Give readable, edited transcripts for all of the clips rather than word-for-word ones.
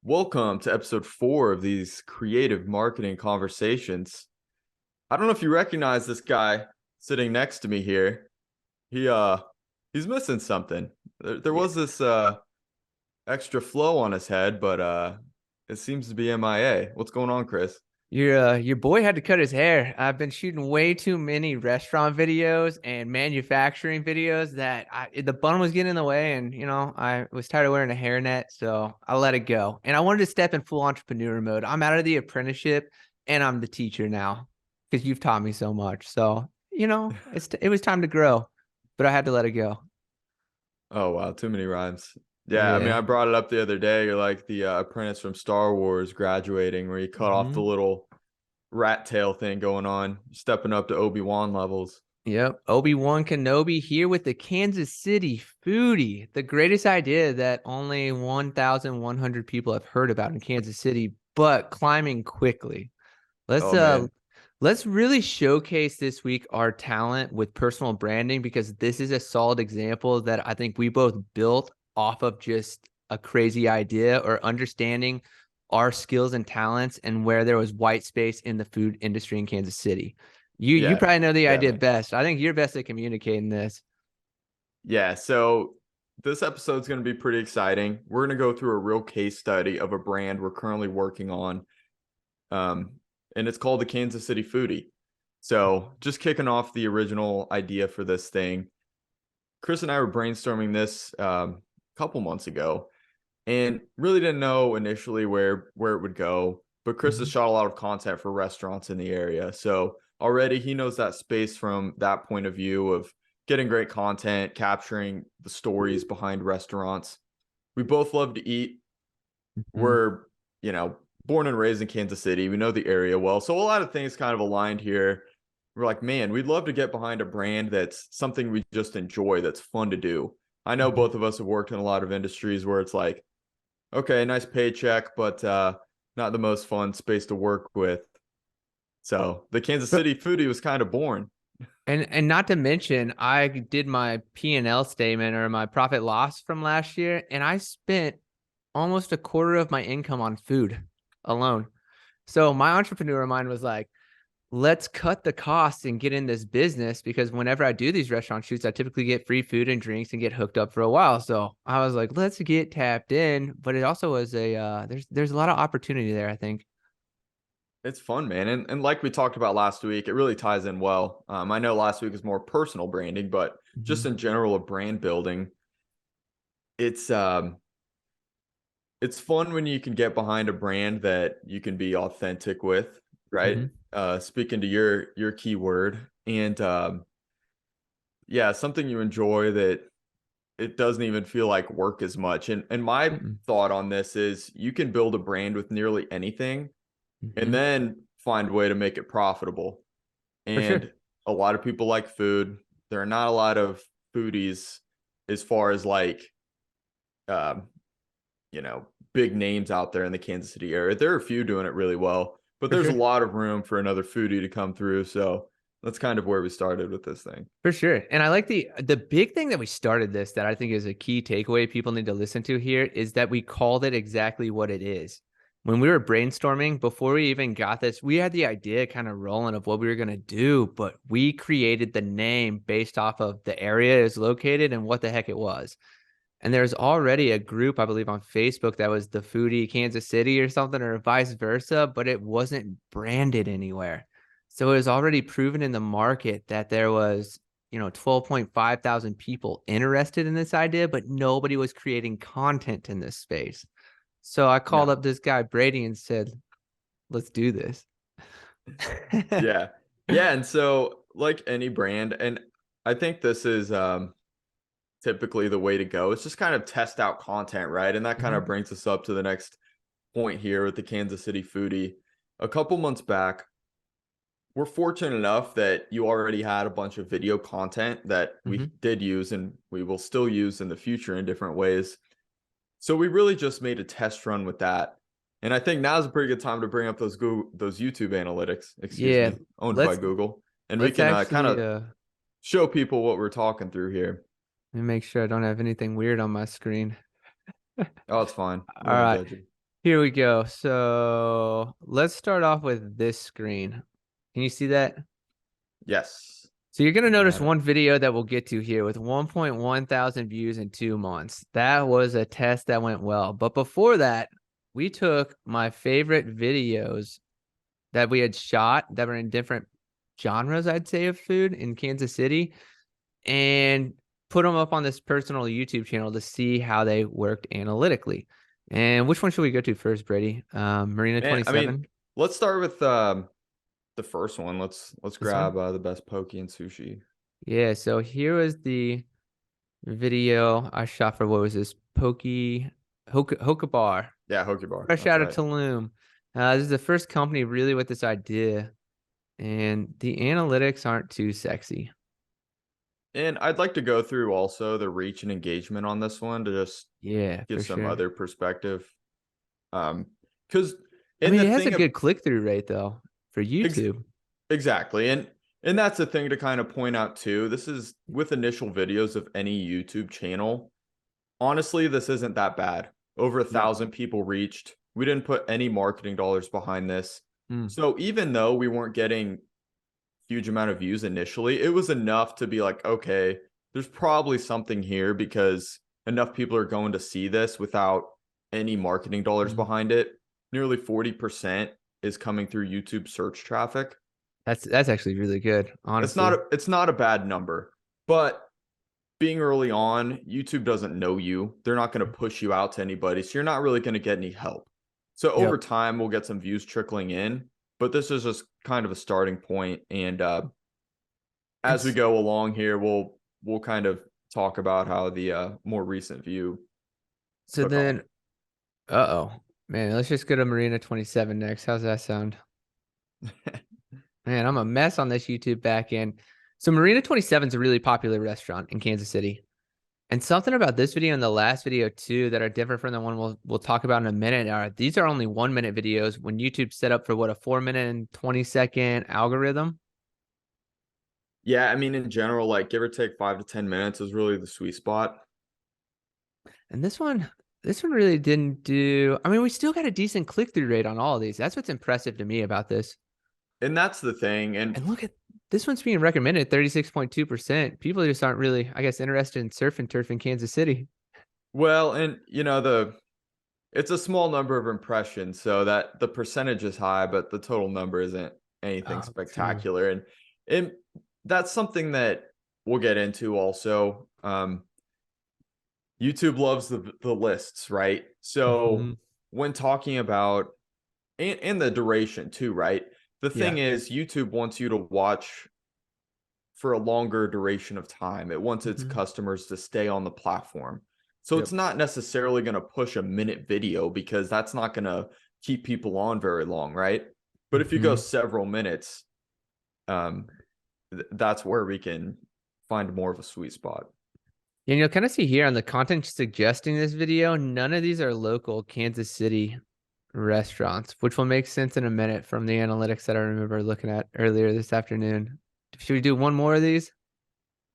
Welcome to episode 4 of these creative marketing conversations. I don't know if you recognize this guy sitting next to me here. He he's missing something. There Yeah, was this extra flow on his head, but it seems to be MIA. What's going on, Chris? your boy had to cut his hair. I've been shooting way too many restaurant videos and manufacturing videos that the bun was getting in the way, and I was tired of wearing a hairnet, so I let it go. And I wanted to step in full entrepreneur mode. I'm out of the apprenticeship, and I'm the teacher now because you've taught me so much. So it was time to grow, but I had to let it go. Oh wow, too many rhymes. Yeah, I mean, Yeah. I brought it up the other day. You're like the apprentice from Star Wars graduating, where you cut off the hmm little rat tail thing going on, stepping up to Obi-Wan levels. Yep. Obi-Wan Kenobi here with the Kansas City Foodie, the greatest idea that only 1,100 people have heard about in Kansas City, but climbing quickly. Let's Oh uh man. let's really showcase this week our talent with personal branding because this is a solid example that I think we both built off of just a crazy idea or understanding our skills and talents and where there was white space in the food industry in Kansas City. You Yeah, probably know the idea definitely. best. I think you're best at communicating this. Yeah, so this episode's going to be pretty exciting. We're going to go through a real case study of a brand we're currently working on, um, and it's called the Kansas City Foodie. So, just kicking off the original idea for this thing, Chris and I were brainstorming this a couple months ago, and really didn't know initially where it would go. But Chris has Mhm. shot a lot of content for restaurants in the area, so already he knows that space from that point of view of getting great content, capturing the stories behind restaurants. We both love to eat. Mhm. We're, you know, born and raised in Kansas City. We know the area well, so a lot of things kind of aligned here. We're like, man, we'd love to get behind a brand that's something we just enjoy, that's fun to do. I know Mhm. both of us have worked in a lot of industries where it's like, okay, nice paycheck, but not the most fun space to work with. So the Kansas But City Foodie was kind of born. and not to mention, I did my P&L statement or my profit loss from last year, and I spent almost a quarter of my income on food alone. So my entrepreneur mind was like, let's cut the costs and get in this business because whenever I do these restaurant shoots, I typically get free food and drinks and get hooked up for a while. So I was like, let's get tapped in. But it also was a there's a lot of opportunity there, I think. It's fun, man. And like we talked about last week, it really ties in well. I know last week is more personal branding, but just Mhm. in general of brand building, it's um it's fun when you can get behind a brand that you can be authentic with, right? Mhm. Speaking to your keyword and yeah, something you enjoy that it doesn't even feel like work as much. And my Mhm. thought on this is you can build a brand with nearly anything and Mhm. then find a way to make it profitable. For sure. And a lot of people like food. There are not a lot of foodies as far as like um, you know, big names out there in the Kansas City area. There are a few doing it really well, but For there's a sure. lot of room for another foodie to come through. So that's kind of where we started with this thing. For sure. And I like the big thing that we started this that I think is a key takeaway people need to listen to here is that we called it exactly what it is. When we were brainstorming, before we even got this, we had the idea kind of rolling of what we were going to do, but we created the name based off of the area it is located and what the heck it was. And there's already a group, I believe, on Facebook that was the Foodie Kansas City or something, or vice versa, but it wasn't branded anywhere. So it was already proven in the market that there was, 12.5 thousand people interested in this idea, but nobody was creating content in this space. So I called No. up this guy, Brady, and said, let's do this. Yeah. Yeah. And so like any brand, and I think this is typically the way to go. It's just kind of test out content, right? And that kind of Mhm. brings us up to the next point here with the Kansas City Foodie. A couple months back, we're fortunate enough that you already had a bunch of video content that we Mhm. did use and we will still use in the future in different ways. So we really just made a test run with that. And I think now is a pretty good time to bring up those YouTube analytics, excuse Yeah, me, owned by let's Google. And we let's can kind actually of show people what we're talking through here. let me make sure I don't have anything weird on my screen. Oh, it's fine. We All don't right. judge you. Here we go. So let's start off with this screen. Can you see that? Yes. So you're going to notice Got it. one video that we'll get to here with 1.1 thousand views in 2 months. That was a test that went well. But before that, we took my favorite videos that we had shot that were in different genres, I'd say, of food in Kansas City, and put them up on this personal YouTube channel to see how they worked analytically. And which one should we go to first, Brady? Marina Man, I mean, 27? let's start with the first one. Let's This grab one? the best poke and sushi. Yeah, so here was the video I shot for, what was this? Hoka Bar, Yeah, Hokie Bar. fresh That's out of right. Tulum. This is the first company really with this idea, and the analytics aren't too sexy. And I'd like to go through also the reach and engagement on this one to just Yeah, give for some sure. other perspective. Because I in mean, the it has a thing of good click-through rate though for ex YouTube. exactly, and that's the thing to kind of point out too. This is with initial videos of any YouTube channel. Honestly, this isn't that bad. Over a No. thousand people reached. We didn't put any marketing dollars behind this. Mm. So even though we weren't getting huge amount of views initially, it was enough to be like, okay, there's probably something here because enough people are going to see this without any marketing dollars Mm. behind it. Nearly 40% is coming through YouTube search traffic. That's actually really good, It's honestly. not a bad number, but being early on, YouTube doesn't know you. They're not going to push you out to anybody, so you're not really going to get any help. So over Yep. time, we'll get some views trickling in, but this is just kind of a starting point. And And as we go along here, we'll kind of talk about how the more recent view so took off. then, uh-oh, man, let's just go to Marina 27 next. How's that sound? Man, I'm a mess on this YouTube backend. So Marina 27 is a really popular restaurant in Kansas City. And something about this video and the last video too that are different from the one we'll talk about in a minute are these are only 1 minute videos when YouTube set up for what, a 4 minute and 20-second algorithm. Yeah, I mean, in general, like give or take 5 to 10 minutes is really the sweet spot. And this one really didn't do. I mean, we still got a decent click-through rate on all of these. That's what's impressive to me about this. And that's the thing. And And look at this one's being recommended 36.2%. People just aren't really, I guess, interested in surf and turf in Kansas City. well, and it's a small number of impressions, so that the percentage is high, but the total number isn't anything Oh, true. spectacular. And that's something that we'll get into also. YouTube loves the lists, right? So Hmm. when talking about and the duration too, right? The Yeah. thing is, YouTube wants you to watch for a longer duration of time. It wants its Hmm. customers to stay on the platform. So Yep. it's not necessarily going to push a minute video because that's not going to keep people on very long, right? But if you go Hmm. several minutes, um, that's where we can find more of a sweet spot. And you'll kind of see here on the content suggesting this video, none of these are local Kansas City restaurants, which will make sense in a minute from the analytics that I remember looking at earlier this afternoon. Should we do one more of these?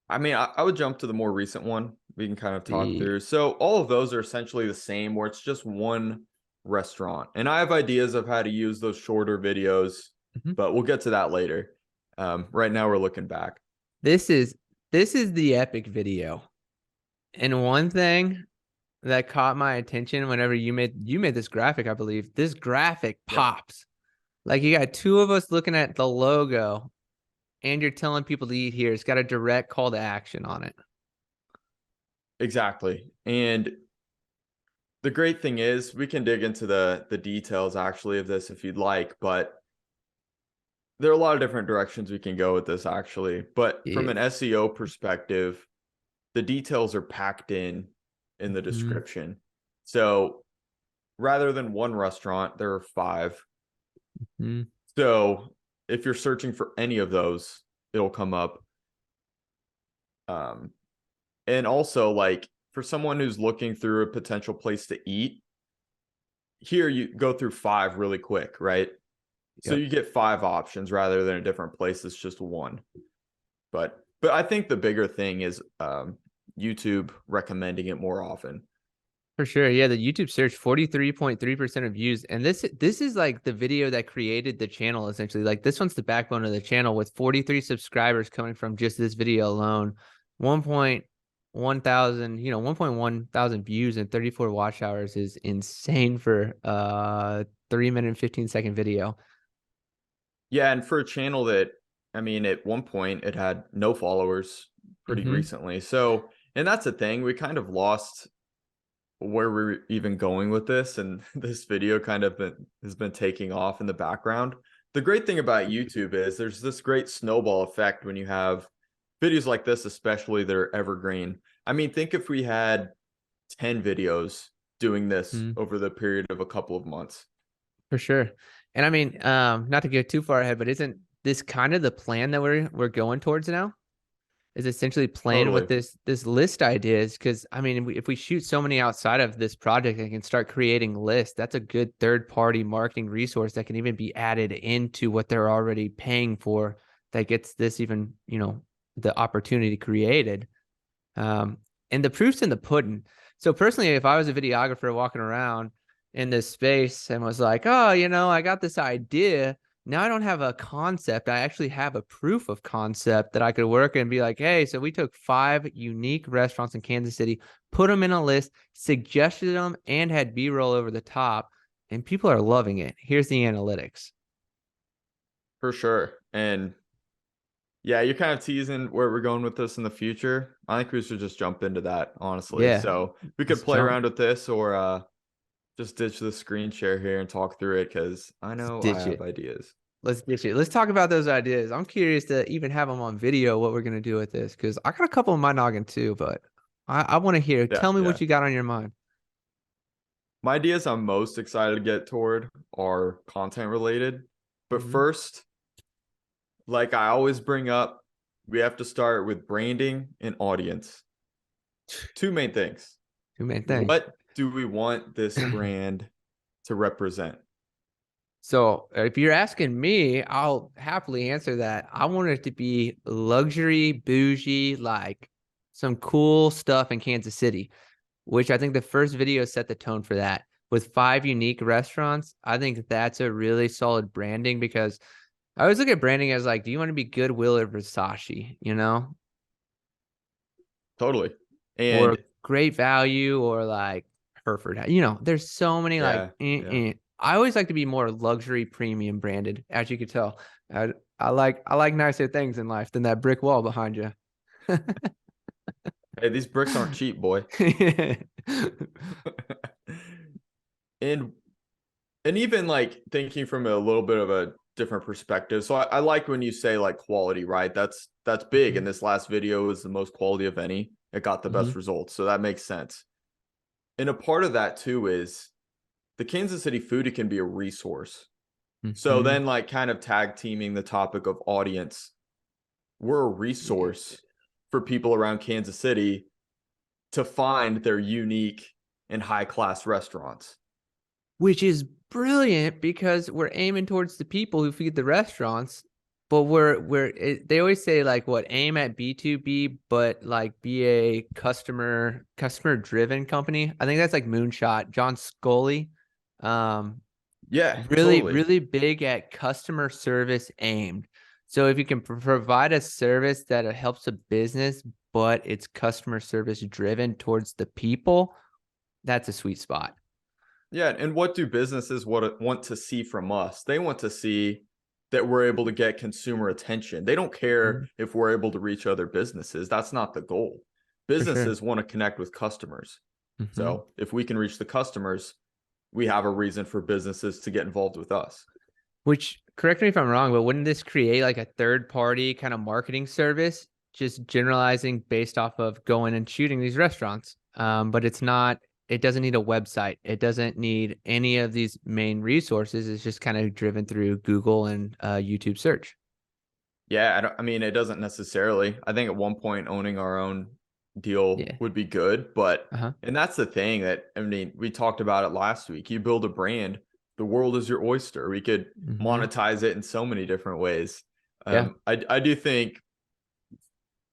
I mean, I would jump to the more recent one. We can kind of talk The through. So all of those are essentially the same, where it's just one restaurant. And I have ideas of how to use those shorter videos, Mhm. but we'll get to that later. Right now, we're looking back. This is this is the epic video. And one thing that caught my attention whenever you made this graphic, I believe. This graphic Yep, pops. Like you got two of us looking at the logo and you're telling people to eat here. It's got a direct call to action on it. exactly. And the great thing is we can dig into the details actually of this if you'd like, but there are a lot of different directions we can go with this actually. But from Yeah. an SEO perspective, the details are packed in the Mhm. description. So rather than one restaurant, there are five. Mhm. So if you're searching for any of those, it'll come up. Um, and also, like for someone who's looking through a potential place to eat, here you go through five really quick, right? So Yep. you get five options rather than a different place that's just one. But I think the bigger thing is YouTube recommending it more often. For sure. Yeah, the YouTube search 43.3% of views. And this is like the video that created the channel essentially. Like this one's the backbone of the channel with 43 subscribers coming from just this video alone. 1.1 thousand, 1.1 thousand views and 34 watch hours is insane for 3 minute and 15-second video. Yeah, and for a channel that, I mean, at one point it had no followers pretty Mm-hmm. recently. So, and that's the thing, we kind of lost where we're even going with this, and this video kind of has been taking off in the background. The great thing about YouTube is there's this great snowball effect when you have videos like this, especially that are evergreen. I mean, think if we had 10 videos doing this over the period of a couple of months. For sure. And I mean, not to get too far ahead, but isn't this kind of the plan that we're going towards now? Is essentially playing with Totally. this list ideas? Because I mean, if we shoot so many outside of this project and can start creating lists, that's a good third-party marketing resource that can even be added into what they're already paying for. That gets this even, the opportunity created. And the proof's in the pudding. So personally, if I was a videographer walking around in this space and was like, oh, I got this idea. Now I don't have a concept. I actually have a proof of concept that I could work and be like, hey, so we took 5 unique restaurants in Kansas City, put them in a list, suggested them, and had B-roll over the top. And people are loving it. Here's the analytics. For sure. And yeah, you're kind of teasing where we're going with this in the future. I think we should just jump into that, honestly. Yeah, So we could let's play jump. around with this, or just ditch the screen share here and talk through it because I Let's know I ditch have it. ideas. Let's ditch it. Let's talk about those ideas. I'm curious to even have them on video, what we're going to do with this, because I got a couple in my noggin too, but I want to hear. Yeah, Tell me yeah. what you got on your mind. My ideas I'm most excited to get toward are content related. But Mm-hmm. first, like I always bring up, we have to start with branding and audience. Two main things. Two main things. What do we want this brand to represent? So if you're asking me, I'll happily answer that. I want it to be luxury, bougie, like some cool stuff in Kansas City, which I think the first video set the tone for that. With 5 unique restaurants, I think that's a really solid branding because I always look at branding as like, do you want to be Goodwill or Versace, Totally. or And Great Value or like Hereford? There's so many like, yeah, yeah. I always like to be more luxury premium branded, as you could tell. I like nicer things in life than that brick wall behind you. Hey, these bricks aren't cheap, boy. and and even like thinking from a little bit of a different perspective. So I like when you say like quality, right? That's big. And this last video was the most quality of any. It got the Mhm. best results. So that makes sense. And a part of that too is the Kansas City Foodie can be a resource. So Mhm. then like kind of tag teaming the topic of audience, we're a Yeah. resource for people around Kansas City to find their unique and high class restaurants. Which is brilliant because we're aiming towards the people who feed the restaurants, but they always say like what aim at B2B, but like be a customer driven company. I think that's like Moonshot, John Scully. Um, Yeah, really, totally. really big at customer service aimed. So if you can provide a service that helps a business, but it's customer service driven towards the people, that's a sweet spot. Yeah, and what do businesses want to see from us? They want to see that we're able to get consumer attention. They don't care Mhm. if we're able to reach other businesses. That's not the goal. For sure. Businesses want to connect with customers. Mhm. So, if we can reach the customers, we have a reason for businesses to get involved with us. Which, correct me if I'm wrong, but wouldn't this create like a third party kind of marketing service, just generalizing based off of going and shooting these restaurants? But it doesn't need a website. It doesn't need any of these main resources. It's just kind of driven through Google and YouTube search. Yeah, I mean, it doesn't necessarily. I think at one point owning our own deal Yeah. would be good, but Uh-huh. and that's the thing that I mean, we talked about it last week. You build a brand, the world is your oyster. We could Hmm. monetize it in so many different ways. Yeah. I do think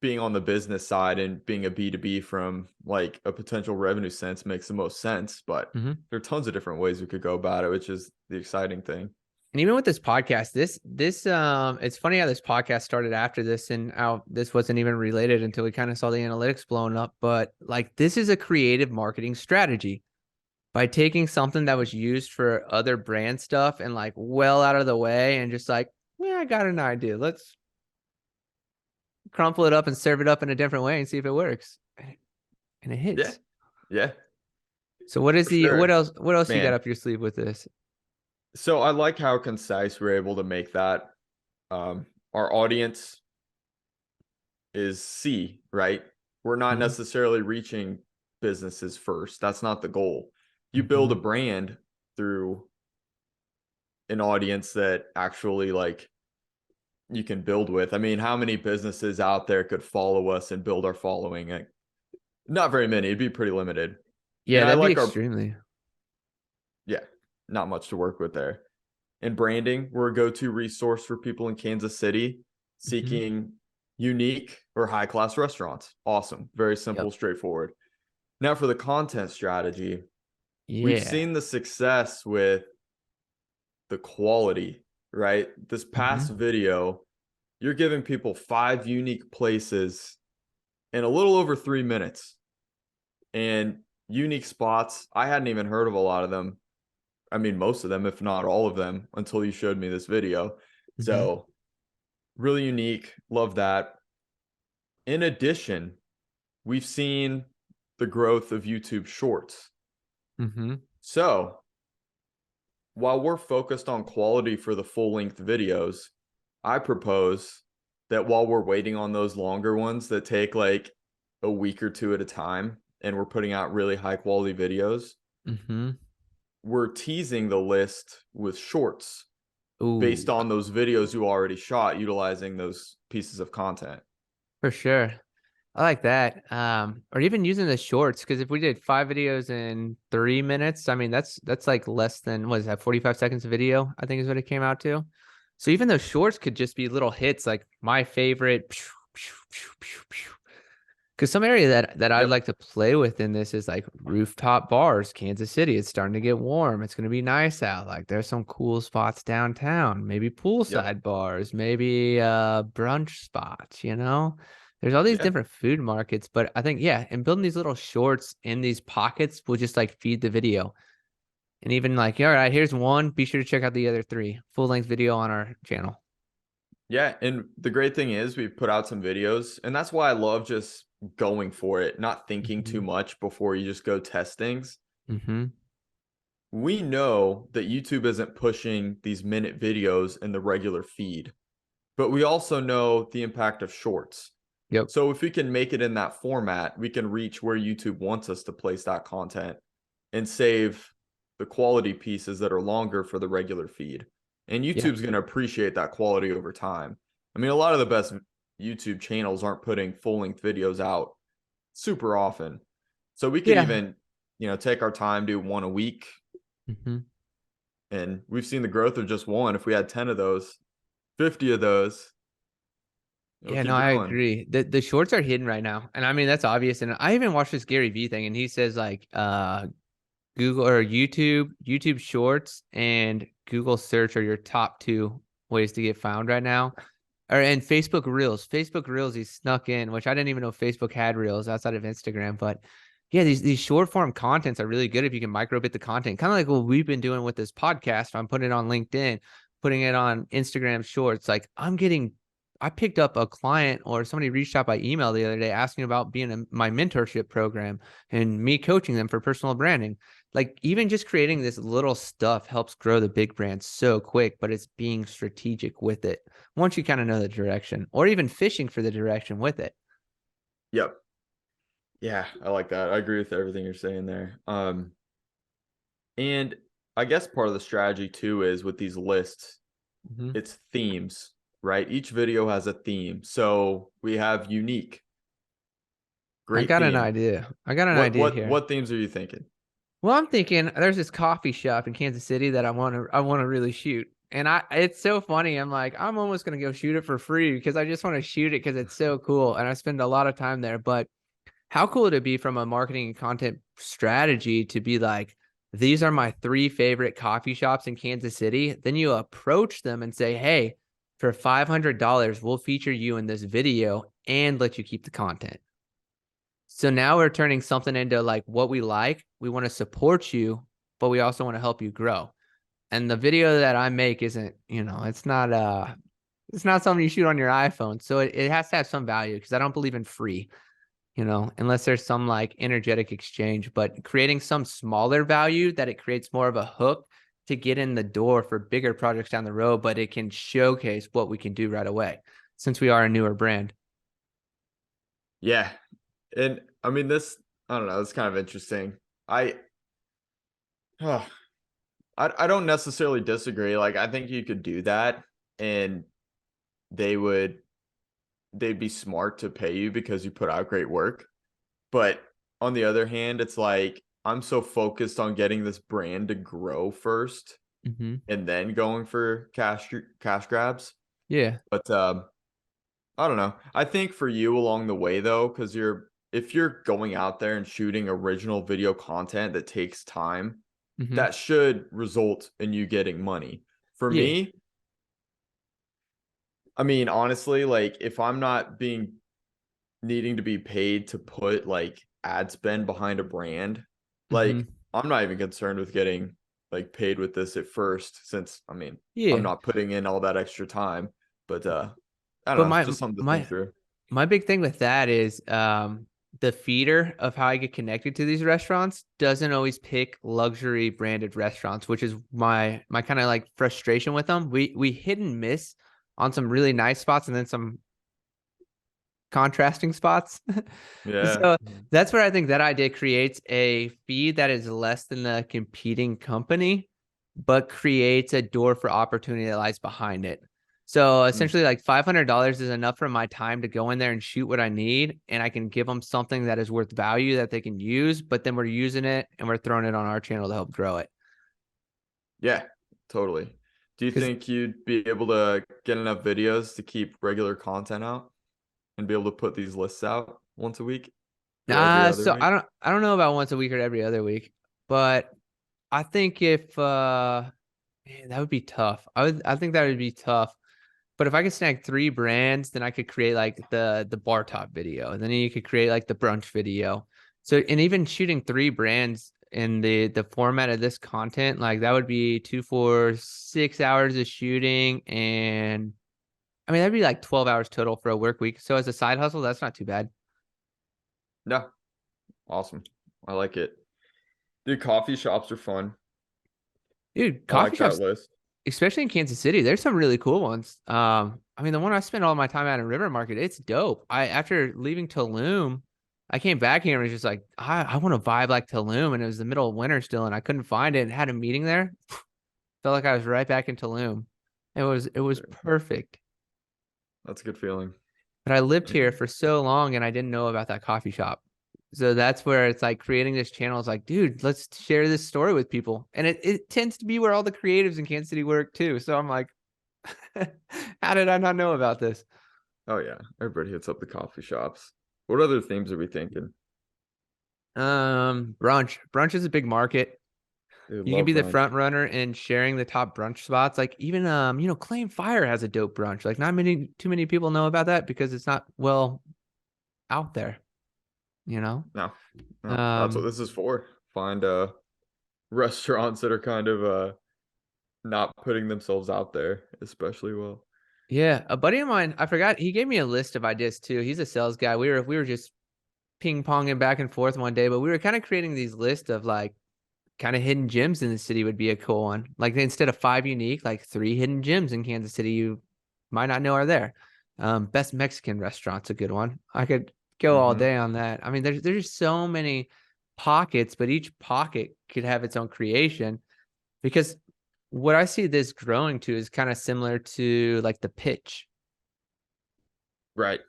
being on the business side and being a B2B from like a potential revenue sense makes the most sense. But Mhm. there are tons of different ways we could go about it, which is the exciting thing. And even with this podcast, it's funny how this podcast started after this and how this wasn't even related until we kind of saw the analytics blowing up. But like, this is a creative marketing strategy by taking something that was used for other brand stuff and like well out of the way and just like, yeah, I got an idea. Let's crumple it up and serve it up in a different way and see if it works. And it Yeah. hits. Yeah. So what is For sure. what else you got Man. up your sleeve with this? So I like how concise we're able to make that. Our audience is C, right? We're not Mm-hmm. necessarily reaching businesses first. That's not the goal. You build Mm-hmm. a brand through an audience that actually like you can build with. I mean, how many businesses out there could follow us and build our following? Like, not very many. It'd be pretty limited. Yeah, And I that'd be like our, extremely. yeah, not much to work with there. In branding, we're a go-to resource for people in Kansas City Mm-hmm. seeking unique or high-class restaurants. Awesome. Very Yep. simple, straightforward. Now for the content strategy, we've Yeah. seen the success with the quality, right? This Mm-hmm. past video, you're giving people 5 unique places in a little over 3 minutes. And unique spots, I hadn't even heard of a lot of them. I mean, most of them, if not all of them, until you showed me this video. Mm-hmm. So, really unique. Love that. In addition, we've seen the growth of YouTube Shorts. Mm-hmm. So, while we're focused on quality for the full length videos, I propose that while we're waiting on those longer ones that take like a week or two at a time, and we're putting out really high quality videos, Mm-hmm. we're teasing the list with shorts based Ooh, on those videos you already shot utilizing those pieces of content. for sure. I like that. Or even using the shorts, because if we did 5 videos in 3 minutes, I mean that's like less than what is that, 45 seconds of video, I think is what it came out to. So even those shorts could just be little hits like my favorite. Because some area that I'd Yep. like to play with in this is like rooftop bars, Kansas City. It's starting to get warm. It's going to be nice out. Like there's some cool spots downtown, maybe Yep. poolside bars, maybe brunch spots, you know? There's all these Yeah. different food markets, but I think yeah, and building these little shorts in these pockets will just like feed the video. And even like, all right, here's one. Be sure to check out the other three. Full-length video on our channel. Yeah. And the great thing is we've put out some videos, and that's why I love just going for it, not thinking too Mm-hmm. much before you just go test things. Mm-hmm. We know that YouTube isn't pushing these minute videos in the regular feed, but we also know the impact of shorts. Yep. So if we can make it in that format, we can reach where YouTube wants us to place that content and save the quality pieces that are longer for the regular feed. And Yeah. YouTube's going to appreciate that quality over time. I mean, a lot of the best YouTube channels aren't putting full-length videos out super often. So we could Yeah. even, take our time, do one a week, Mm-hmm. and we've seen the growth of just one. If we had 10 of those, 50 of those, it'll Yeah, no, keep I going. agree. The shorts are hidden right now. And I mean that's obvious. And I even watched this Gary Vee thing and he says like Google or YouTube shorts and Google search are your top two ways to get found right now. Or and Facebook Reels. Facebook Reels he snuck in, which I didn't even know Facebook had Reels outside of Instagram. But yeah, these short form contents are really good if you can microbit the content. Kind of like what we've been doing with this podcast. I'm putting it on LinkedIn, putting it on Instagram Shorts. Like I picked up a client or somebody reached out by email the other day asking about being in my mentorship program and me coaching them for personal branding. Like even just creating this little stuff helps grow the big brand so quick, but it's being strategic with it once you kind of know the direction or even fishing for the direction with it. Yep. Yeah, I like that. I agree with everything you're saying there. And I guess part of the strategy too is with these lists, Mm-hmm. it's themes, right? Each video has a theme. So we have unique, I great got an theme. idea. I got an What idea what here. what themes are you thinking? Well, I'm thinking there's this coffee shop in Kansas City that I want to really shoot. And it's so funny. I'm like, I'm almost going to go shoot it for free because I just want to shoot it because it's so cool. And I spend a lot of time there. But how cool would it be from a marketing and content strategy to be like, these are my 3 favorite coffee shops in Kansas City. Then you approach them and say, hey, for $500, we'll feature you in this video and let you keep the content. So now we're turning something into like what we like. We want to support you, but we also want to help you grow. And the video that I make isn't, it's not something you shoot on your iPhone. So it has to have some value because I don't believe in free, unless there's some like energetic exchange, but creating some smaller value that it creates more of a hook to get in the door for bigger projects down the road, but it can showcase what we can do right away since we are a newer brand. Yeah. And I mean, I don't know, it's kind of interesting. I, oh, I don't necessarily disagree. Like, I think you could do that and they would, they'd be smart to pay you because you put out great work. But on the other hand, it's like, I'm so focused on getting this brand to grow first Mm-hmm. and then going for cash grabs. Yeah. But I don't know. I think for you along the way though, because if you're going out there and shooting original video content that takes time, Mm-hmm. that should result in you getting money. For Yeah. me, I mean, honestly, like if I'm not needing to be paid to put like ad spend behind a brand, Mm-hmm. like I'm not even concerned with getting like paid with this at first, since I mean, I'm Yeah. not putting in all that extra time. But I don't But know, it's just something to think through. my big thing with that is the feeder of how I get connected to these restaurants doesn't always pick luxury branded restaurants, which is my kind of like frustration with them. We hit and miss on some really nice spots and then some contrasting spots. Yeah. So that's where I think that idea creates a fee that is less than the competing company, but creates a door for opportunity that lies behind it. So Mm. essentially, like $500 is enough for my time to go in there and shoot what I need, and I can give them something that is worth value that they can use. But then we're using it and we're throwing it on our channel to help grow it. Yeah, totally. Do you Because think you'd be able to get enough videos to keep regular content out and be able to put these lists out once a week or every other so week? I don't know about once a week or every other week, but I think if man, that would be tough. I think that would be tough. But if I could snag 3 brands, then I could create like the bar top video, and then you could create like the brunch video. So and even shooting 3 brands in the format of this content, like that would be 2, 4, 6 hours of shooting, and I mean that'd be like 12 hours total for a work week. So as a side hustle, that's not too bad. Yeah, awesome. I like it. Dude, coffee shops are fun. Dude, I coffee like that shops, list. especially in Kansas City, there's some really cool ones. I mean, the one I spent all my time at in River Market, it's dope. After leaving Tulum, I came back here and was just like, I want to vibe like Tulum, and it was the middle of winter still, and I couldn't find it. And had a meeting there, felt like I was right back in Tulum. It was perfect. That's a good feeling. But I lived here And for so long, and I didn't know about that coffee shop. So that's where it's like creating this channel is like, dude, let's share this story with people. And it tends to be where all the creatives in Kansas City work too. So I'm like, how did I not know about this? oh yeah, everybody hits up the coffee shops. What other themes are we thinking? Brunch. Brunch is a big market. Dude, You can love be the brunch. front runner in sharing the top brunch spots. Like even Claim Fire has a dope brunch. Like not too many people know about that because it's not well out there, you know? No, no, that's what Um, this is for. Find restaurants that are kind of not putting themselves out there especially well. yeah, a buddy of mine, I forgot, he gave me a list of ideas too. He's a sales guy. We were just ping ponging back and forth one day, but we were kind of creating these lists of like kind of hidden gems in the city would be a cool one. Like instead of 5 unique, like 3 hidden gems in Kansas City you might not know are there. Best Mexican restaurant's a good one. I could go all Mm-hmm. day on that. I mean, there's so many pockets, but each pocket could have its own creation because what I see this growing to is kind of similar to like the pitch, Right.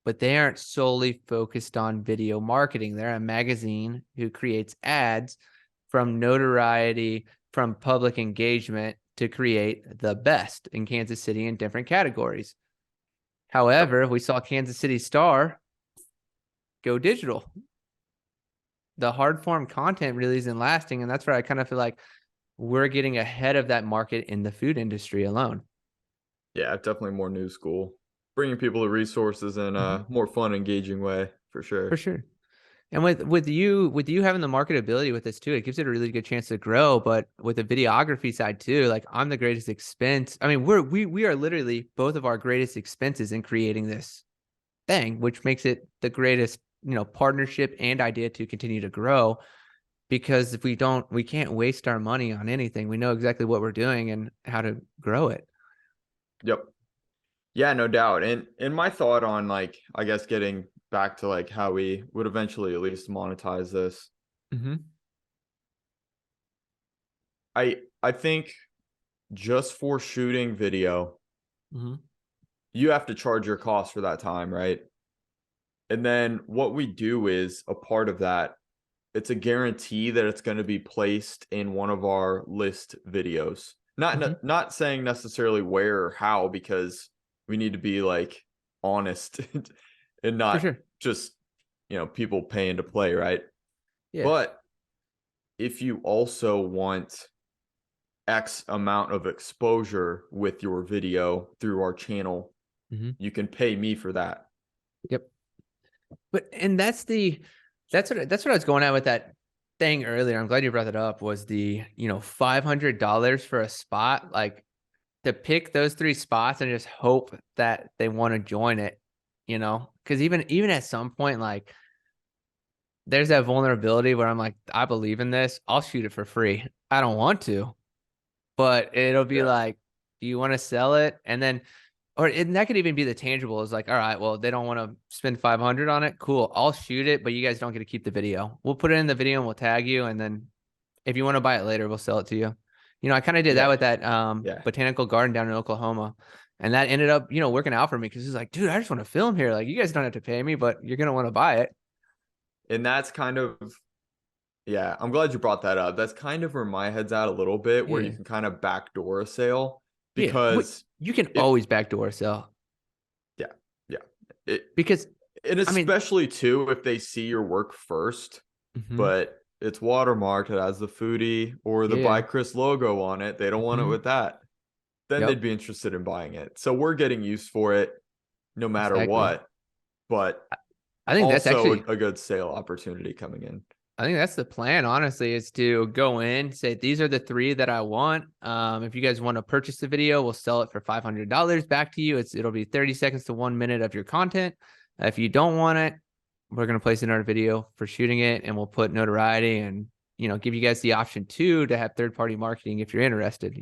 but they aren't solely focused on video marketing. They're a magazine who creates ads from notoriety, from public engagement to create the best in Kansas City in different categories. However, we saw Kansas City Star go digital. The hard form content really isn't lasting. And that's where I kind of feel like we're getting ahead of that market in the food industry alone. Yeah, definitely more new school, bringing people to resources in a more fun, engaging way for For sure. sure. And with you having the marketability with this too, it gives it a really good chance to grow. But with the videography side too, like I'm the greatest expense. I mean, we are literally both of our greatest expenses in creating this thing, which makes it the greatest, partnership and idea to continue to grow. Because if we can't waste our money on anything. We know exactly what we're doing and how to grow it. Yep. Yeah, no doubt. And my thought on like, I guess getting back to like how we would eventually at least monetize this. Mm-hmm. I think just for shooting video, Mm-hmm. you have to charge your cost for that time, right? And then what we do is a part of that, it's a guarantee that it's going to be placed in one of our list videos. Mm-hmm. Not saying necessarily where or how, because we need to be like honest and For not sure. just, people paying to play, right? Yeah. But if you also want X amount of exposure with your video through our channel, Mm-hmm. you can pay me for that. Yep. And that's what I was going at with that thing earlier. I'm glad you brought that up. Was the $500 for a spot, like to pick those 3 spots and just hope that they want to join it, because even at some point, like there's that vulnerability where I'm like, I believe in this. I'll shoot it for free. I don't want to, but it'll be Yeah. like, do you want to sell it? And then, and that could even be the tangible is like, all right, well, they don't want to spend 500 on it. Cool. I'll shoot it, but you guys don't get to keep the video. We'll put it in the video and we'll tag you. And then if you want to buy it later, we'll sell it to you. I kind of did that Yeah. with that Yeah. botanical garden down in Oklahoma. And that ended up, working out for me because he's like, dude, I just want to film here. Like, you guys don't have to pay me, but you're going to want to buy it. And that's kind of, yeah, I'm glad you brought that up. That's kind of where my head's at a little bit, where you Yeah. can kind of backdoor a sale Yeah. because You can if, always backdoor sell yeah, yeah. It, because, and I mean, especially too, if they see your work first, mhm, but it's watermarked, it has the foodie or the yeah. by Chris logo on it. They don't want it Mhm, with that. Then they'd yep. be interested in buying it. So we're getting used for it no matter Exactly. what, but I think that's also actually a good sale opportunity coming in. I think that's the plan, honestly, is to go in, say, these are the 3 that I want. If you guys want to purchase the video, we'll sell it for $500 back to you. It'll be 30 seconds to 1 minute of your content. If you don't want it, we're going to place it in our video for shooting it, and we'll put notoriety and, give you guys the option too to have third-party marketing if you're interested.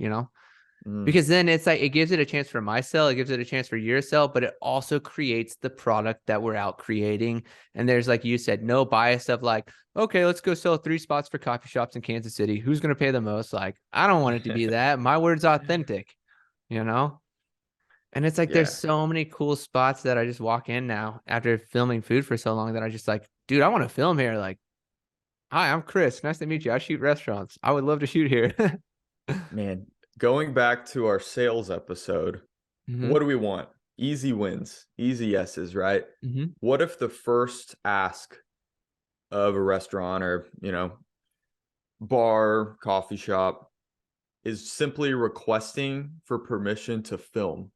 Mm, Because then it's like it gives it a chance for my sell, it gives it a chance for your sell, but it also creates the product that we're out creating. And there's, like you said, no bias of like, okay, let's go sell 3 spots for coffee shops in Kansas City. Who's going to pay the most? Like, I don't want it to be that. My word's authentic, you know? And it's like there's yeah. so many cool spots that I just walk in now after filming food for so long that I just like, dude, I want to film here. Like, hi, I'm Chris. Nice to meet you. I shoot restaurants. I would love to shoot here. Man, going back to our sales episode, hmm what do we want? Easy wins, easy yeses, right? hmm What if the first ask of a restaurant or, bar, coffee shop is simply requesting for permission to film?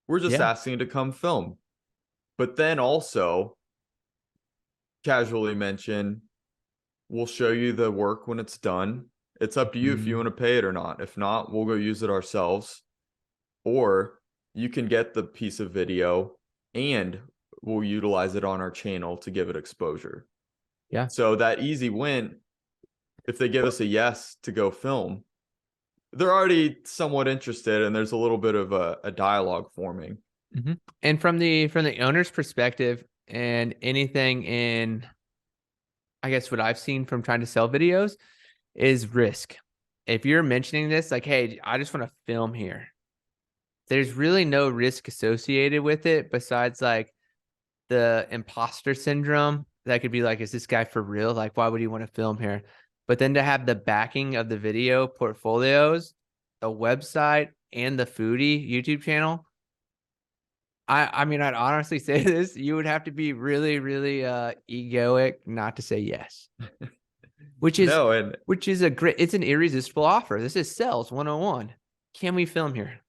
We're just Yeah. asking to come film. But then also casually mention, we'll show you the work when it's done. It's up to you if you Mhm. want to pay it or not. If not, we'll go use it ourselves. Or you can get the piece of video and we'll utilize it on our channel to give it exposure. Yeah. So that easy win, if they give us a yes to go film, they're already somewhat interested and there's a little bit of a dialogue forming. And from the owner's perspective, and anything in, I guess what I've seen from trying to sell videos is risk. If you're mentioning this, like, hey, I just want to film here, there's really no risk associated with it besides like the imposter syndrome. That could be like, is this guy for real? Like, why would he want to film here? But then to have the backing of the video portfolios, the website and the foodie YouTube channel, I mean, I'd honestly say this, you would have to be really, really egoic not to say yes. Which is No, and it's an irresistible offer. This is sales 101. Can we film here?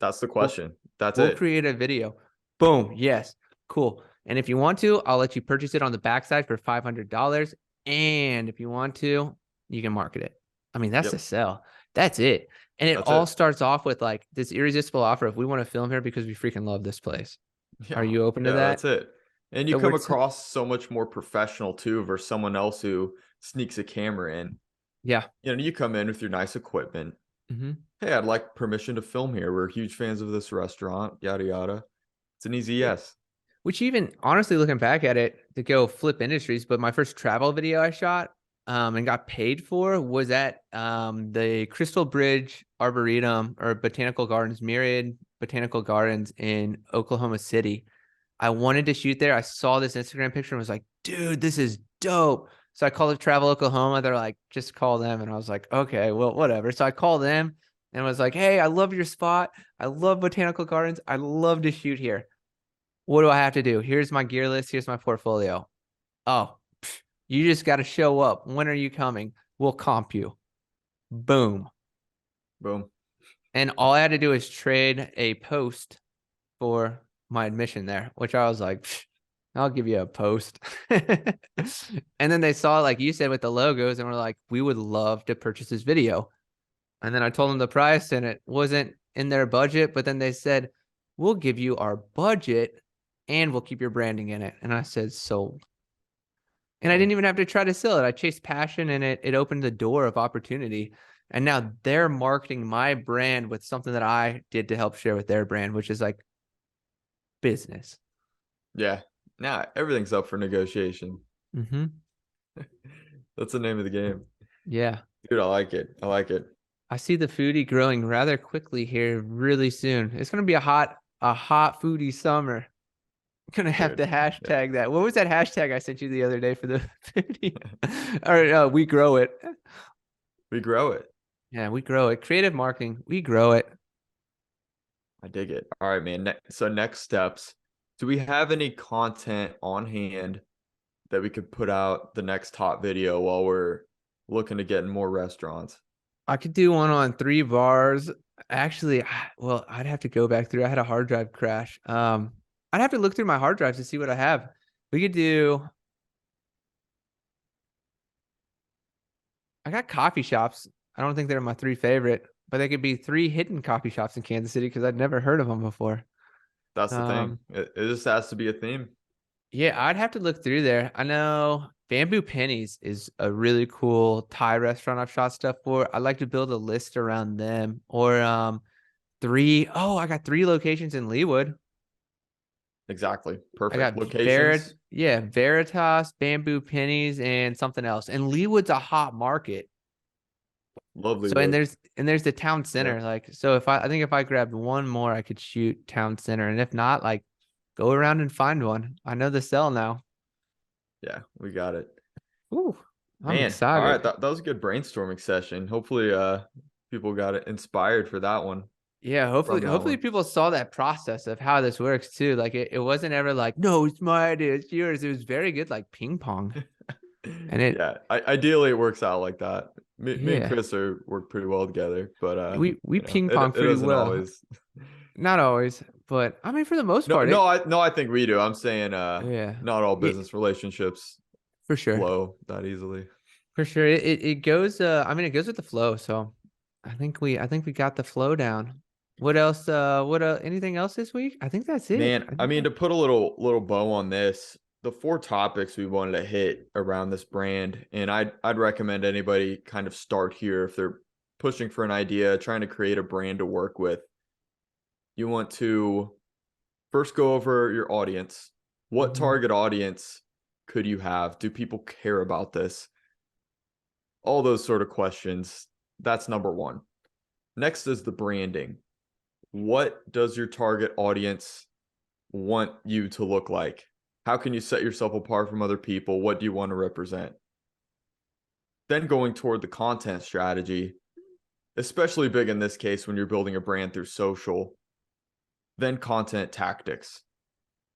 that's the We'll, question. That's we'll it. create a video. Boom. Yes. Cool. And if you want to, I'll let you purchase it on the backside for $500. And if you want to, you can market it. I mean, that's Yep. a sell. That's it. And it That's all it. starts off with like this irresistible offer. If we want to film here because we freaking love this place, are Yeah. you open to Yeah, that? that's it. And you So come across so much more professional too versus someone else who sneaks a camera in. yeah. You know, you come in with your nice equipment. Mm-hmm. Hey, I'd like permission to film here. We're huge fans of this restaurant, yada yada. It's an easy yes. Which even honestly, looking back at it, to go flip industries, but my first travel video I shot and got paid for was at the Crystal Bridge Arboretum or Botanical Gardens, Myriad Botanical Gardens in Oklahoma City. I wanted to shoot there. I saw this Instagram picture and was like, dude, this is dope. So I called up Travel Oklahoma. They're like, just call them. And I was like, okay, well, whatever. So I called them and was like, hey, I love your spot. I love Botanical Gardens. I love to shoot here. What do I have to do? Here's my gear list. Here's my portfolio. Oh, you just got to show up. When are you coming? We'll comp you. Boom. Boom. And all I had to do is trade a post for my admission there, which I was like, I'll give you a post. And then they saw, like you said, with the logos and were like, we would love to purchase this video. And then I told them the price and it wasn't in their budget, but then they said, we'll give you our budget and we'll keep your branding in it. And I said, sold. And I didn't even have to try to sell it. I chased passion and it opened the door of opportunity. And now they're marketing my brand with something that I did to help share with their brand, which is like business. Yeah. Nah, everything's up for negotiation. Mm-hmm. That's the name of the game. Yeah. Dude, I like it. I like it. I see the foodie growing rather quickly here really soon. It's going to be a hot foodie summer. Gonna have to Dude. hashtag that. What was that hashtag I sent you the other day for the foodie? Or we grow it. We grow it. Yeah, we grow it. Creative marketing, we grow it. I dig it. All right, man. So next steps. Do we have any content on hand that we could put out the next hot video while we're looking to get in more restaurants? I could do one on 3 bars. Actually, well, I'd have to go back through. I had a hard drive crash. I'd have to look through my hard drives to see what I have. We could do. I got coffee shops. I don't think they're my 3 favorite, but they could be 3 hidden coffee shops in Kansas City because I'd never heard of them before. That's the thing. It just has to be a theme. Yeah, I'd have to look through there. I know Bamboo Pennies is a really cool Thai restaurant I've shot stuff for. I'd like to build a list around them. Or I got 3 locations in Leawood. Exactly. I Perfect. got Locations. Veritas, Bamboo Pennies, and something else. And Leawood's a hot market. Lovely. So wood. and there's the town center. Yeah. Like, so I think if I grabbed one more, I could shoot town center. And if not, like go around and find one. I know the cell now. Yeah, we got it. Ooh, I'm Man, all right. excited. That was a good brainstorming session. Hopefully, people got it inspired for that one. Yeah, From that hopefully one. people saw that process of how this works too. Like it wasn't ever like, no, it's my idea, it's yours. It was very good, like ping pong. And Yeah, ideally it works out like that. Me and yeah, Chris work pretty well together, but we ping pong it pretty doesn't well. always. Not always, but I mean, for the most part, I think we do. I'm saying yeah, not all yeah, business relationships for sure. flow that easily. For sure. It goes I mean it goes with the flow. So I think we got the flow down. What else anything else this week? I think that's it. Man, I mean, to put a little bow on this, the 4 topics we wanted to hit around this brand, and I'd recommend anybody kind of start here if they're pushing for an idea, trying to create a brand to work with. You want to first go over your audience. What target audience could you have? Do people care about this? All those sort of questions. That's number 1. Next is the branding. What does your target audience want you to look like? How can you set yourself apart from other people? What do you want to represent? Then going toward the content strategy. especially big in this case when you're building a brand through social. Then content tactics.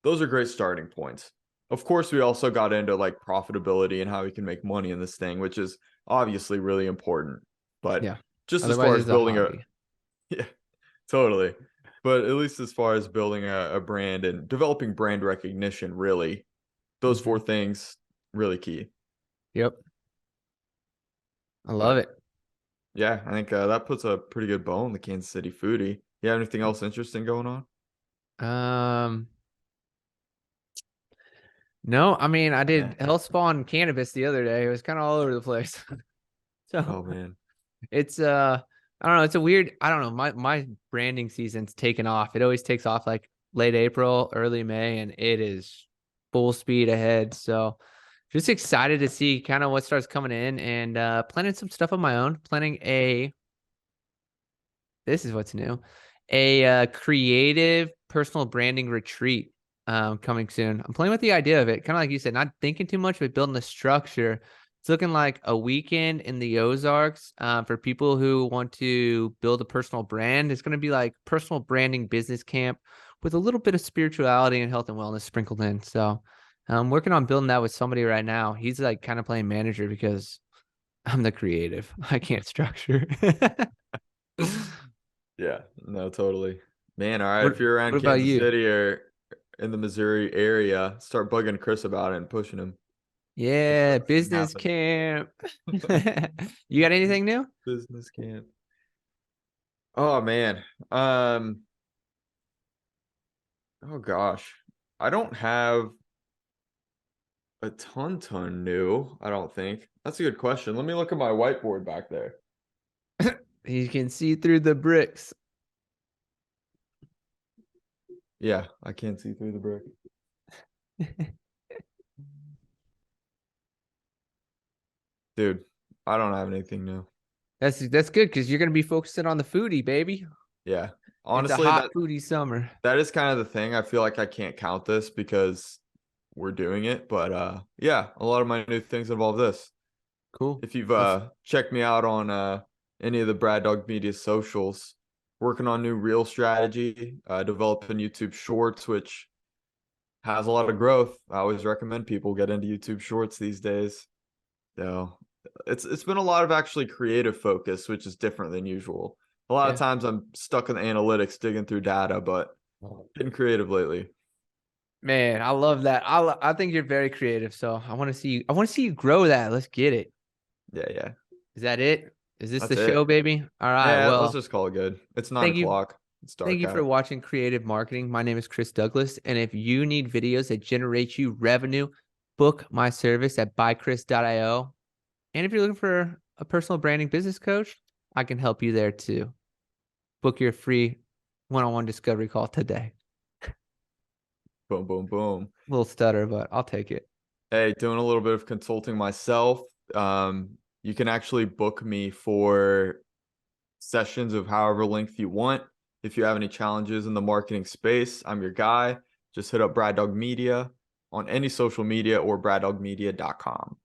Those are great starting points. Of course, we also got into like profitability and how we can make money in this thing, which is obviously really important. But Yeah. just as Otherwise, far as it's a building a, hobby. yeah, totally. But at least as far as building a brand and developing brand recognition, really, those four Mhm. things really key. Yep. I love But it. yeah, I think that puts a pretty good bow on the Kansas City Foodie. You have anything else interesting going on? Um, no, I mean, I Yeah. did health spawn cannabis the other day. It was kind of all over the place. So Oh man. it's I don't know, it's a weird, I don't know, my branding season's taken off. It always takes off like late April, early May, and it is full speed ahead. So just excited to see kind of what starts coming in, and planning some stuff on my own. Planning a This is what's new. A creative personal branding retreat coming soon. I'm playing with the idea of it, kind of like you said, not thinking too much, but building a structure. It's looking like a weekend in the Ozarks for people who want to build a personal brand. It's going to be like personal branding business camp with a little bit of spirituality and health and wellness sprinkled in. So I'm working on building that with somebody right now. He's like kind of playing manager because I'm the creative. I can't structure. Yeah, no, totally. Man, all right. What If you're around what about Kansas you? City or in the Missouri area, start bugging Chris about it and pushing him. Let's Yeah, start making it business happen. camp. You got anything new? Business camp. Oh man. Um, oh gosh. I don't have a ton new, I don't think. That's a good question. Let me look at my whiteboard back there. You can see through the bricks. Yeah, I can't see through the brick. Dude, I don't have anything new. That's good because you're gonna be focusing on the foodie, baby. Yeah. It's a Honestly, hot foodie summer. that is kind of the thing. I feel like I can't count this because we're doing it, but yeah, a lot of my new things involve this. Cool. If you've Let's checked me out on any of the Braddog Media socials, working on new reel strategy, developing YouTube Shorts, which has a lot of growth. I always recommend people get into YouTube Shorts these days. So it's been a lot of actually creative focus, which is different than usual. A lot of Yeah. times I'm stuck in the analytics digging through data, but getting creative lately. Man, I love that. I think you're very creative, so I want to see you grow that. Let's get it. Yeah, yeah. Is that it? Is this the That's show, it. baby? All right. Yeah, let's Well, just call it good. It's nine thank you. o'clock. It's Thank dark you for out. watching Creative Marketing. My name is Chris Douglas, and if you need videos that generate you revenue, book my service at buychris.io. And if you're looking for a personal branding business coach, I can help you there too. Book your free one-on-one discovery call today. Boom, boom, boom. Little stutter, but I'll take it. Hey, doing a little bit of consulting myself. You can actually book me for sessions of however length you want. If you have any challenges in the marketing space, I'm your guy. Just hit up Braddog Media on any social media or braddogmedia.com.